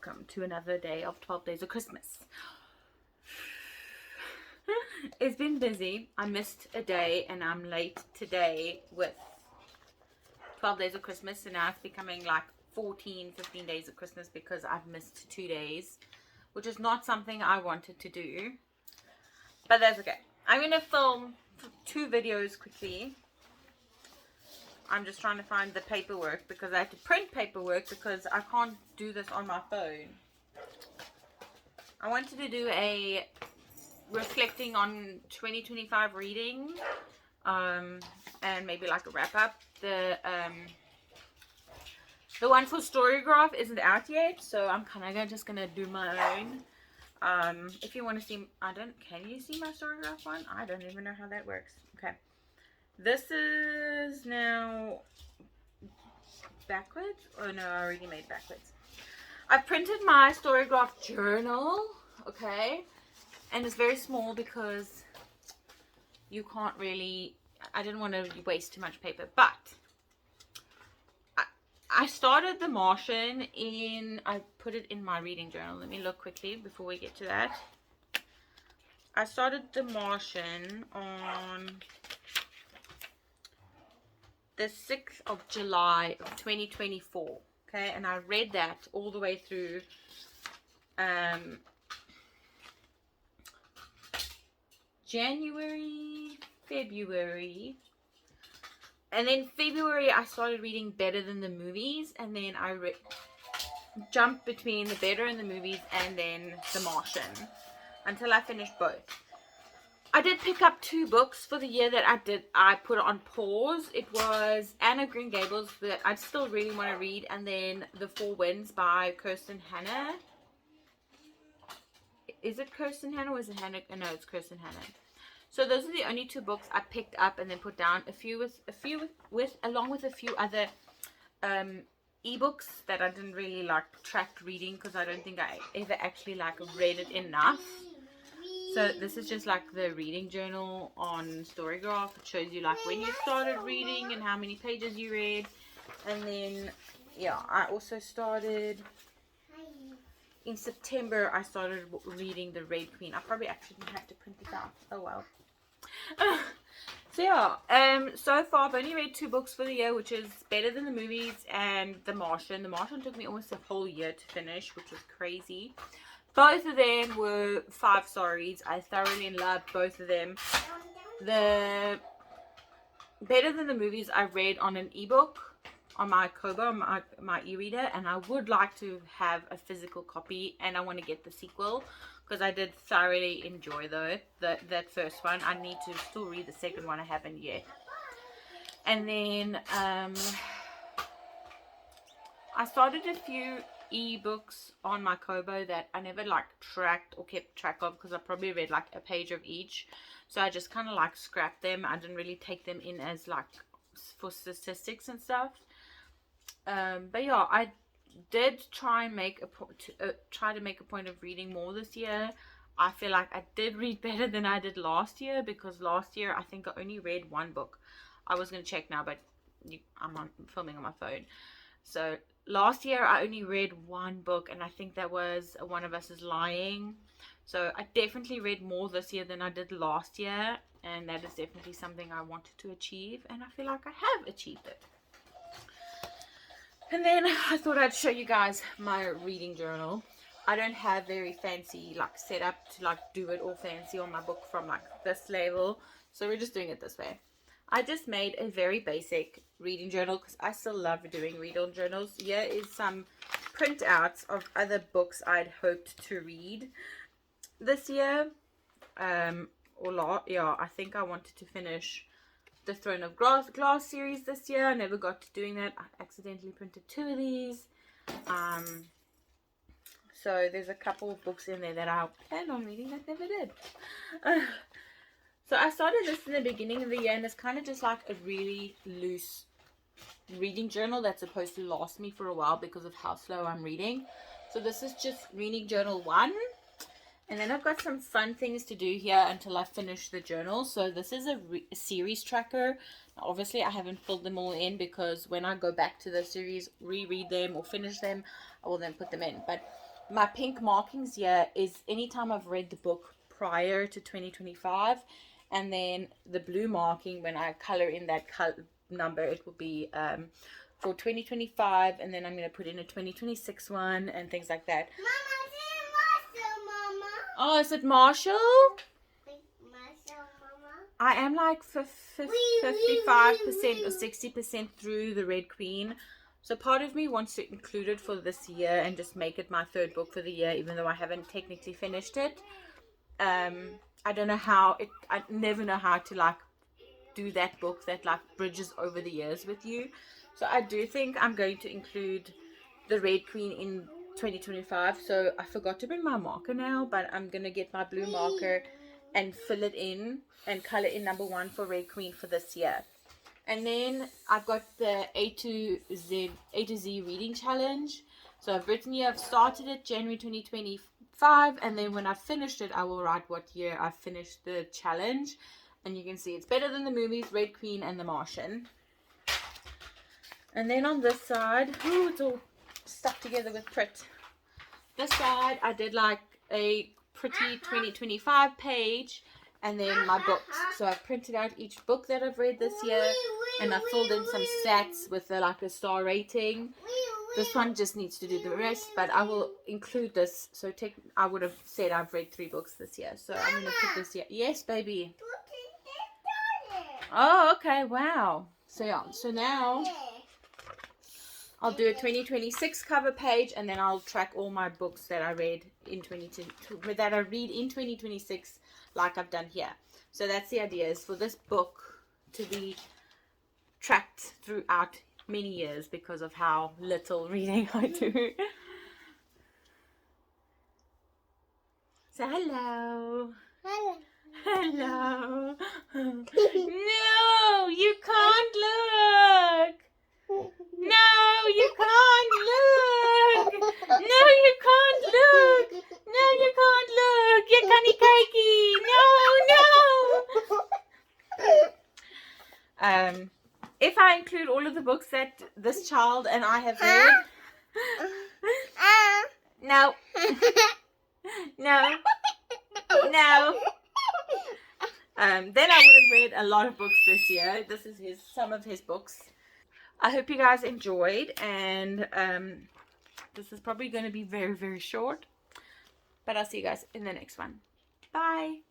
welcome to another day of 12 Days of Christmas. It's been busy. I missed a day and I'm late today with 12 Days of Christmas, and now it's becoming like 14, 15 days of Christmas because I've missed 2 days, which is not something I wanted to do, but that's okay. I'm going to film 2 videos quickly. I'm just trying to find the paperwork because I had to print paperwork because I can't do this on my phone. I wanted to do a reflecting on 2025 reading, and maybe like a wrap up. The one for StoryGraph isn't out yet, so I'm kind of just gonna do my own. If you want to see, can you see my StoryGraph one? I don't even know how that works. Okay. This is now backwards. Oh no, I already made backwards. I printed my StoryGraph journal, okay, and it's very small because you can't really, I didn't want to waste too much paper, but I started The Martian I put it in my reading journal. Let me look quickly before we get to that. I started The Martian on the 6th of July of 2024, okay, and I read that all the way through January, February, and then February I started reading Better Than the Movies, and then I jumped between the Better and the Movies and then The Martian until I finished both. I did pick up 2 books for the year that I put on pause. It was Anne of Green Gables that I still really want to read, and then The Four Winds by Kirsten Hanna. Is it Kirsten Hanna or is it Hannah? No, it's Kirsten Hanna. So those are the only 2 books I picked up and then put down. Along with a few other ebooks that I didn't really like tracked reading because I don't think I ever actually like read it enough. So this is just like the reading journal on StoryGraph. It shows you like when you started reading and how many pages you read. And then, yeah, I also started, in September, I started reading The Red Queen. I probably actually didn't have to print this out. Oh well. So yeah, so far I've only read 2 books for the year, which is Better Than the Movies and The Martian. The Martian took me almost a whole year to finish, which was crazy. Both of them were 5-star reads. I thoroughly loved both of them. The Better Than the Movies I read on an ebook on my Kobo, my e-reader, and I would like to have a physical copy, and I want to get the sequel because I did thoroughly enjoy that first one. I need to still read the second one. I haven't yet. And then I started a few ebooks on my Kobo that I never like tracked or kept track of because I probably read like a page of each, so I just kind of like scrapped them. I didn't really take them in as like for statistics and stuff. But yeah, I did try and make to make a point of reading more this year. I feel like I did read better than I did last year, because last year I think I only read 1 book. I was going to check now, but I'm filming on my phone. So last year I only read 1 book, and I think that was One of Us Is Lying. So I definitely read more this year than I did last year, and that is definitely something I wanted to achieve, and I feel like I have achieved it. And then I thought I'd show you guys my reading journal. I don't have very fancy like setup to like do it all fancy on my book from like this level, so we're just doing it this way. I just made a very basic reading journal because I still love doing reading journals. Here is some printouts of other books I'd hoped to read this year. I think I wanted to finish the Throne of Glass series this year. I never got to doing that. I accidentally printed 2 of these. So there's a couple of books in there that I planned on reading that never did. So I started this in the beginning of the year, and it's kind of just like a really loose reading journal that's supposed to last me for a while because of how slow I'm reading. So this is just reading journal 1. And then I've got some fun things to do here until I finish the journal. So this is a series tracker. Now, obviously, I haven't filled them all in because when I go back to the series, reread them or finish them, I will then put them in. But my pink markings here is anytime I've read the book prior to 2025, and then the blue marking when I color in that number, it will be for 2025, and then I'm going to put in a 2026 one and things like that. Mama, is it Marshall, Mama? Oh, is it Marshall? Marshall, Mama? I am like 55% or 60% through the Red Queen. So part of me wants to include it for this year and just make it my third book for the year, even though I haven't technically finished it. I don't know how I never know how to like do that book that like bridges over the years with you. So I do think I'm going to include the Red Queen in 2025. So I forgot to bring my marker now, but I'm gonna get my blue marker and fill it in and color in number 1 for Red Queen for this year. And then I've got the A to Z reading challenge. So I've written here, I've started it January 2025, and then when I've finished it, I will write what year I finished the challenge. And you can see it's better than the movies, Red Queen and The Martian. And then on this side, ooh, it's all stuck together with Prit. This side, I did like a pretty 2025 page, and then my books. So I've printed out each book that I've read this year, and I filled in some stats with like a star rating. This one just needs to do the rest, but I will include this. So I would have said I've read 3 books this year, so I'm going to put this here. Yes, baby. Oh, okay, wow. So yeah, so now I'll do a 2026 cover page, and then I'll track all my books that I read in 2026, like I've done here. So that's the idea, is for this book to be tracked throughout many years because of how little reading I do. So hello. Hello. Hello. No, you can't look. No, you can't look. No, you can't look. No, you can't look. You're canny cakey. No. If I include all of the books that this child and I have read, no, no, no. Then I would have read a lot of books this year. This is some of his books. I hope you guys enjoyed, and this is probably going to be very, very short, but I'll see you guys in the next one. Bye.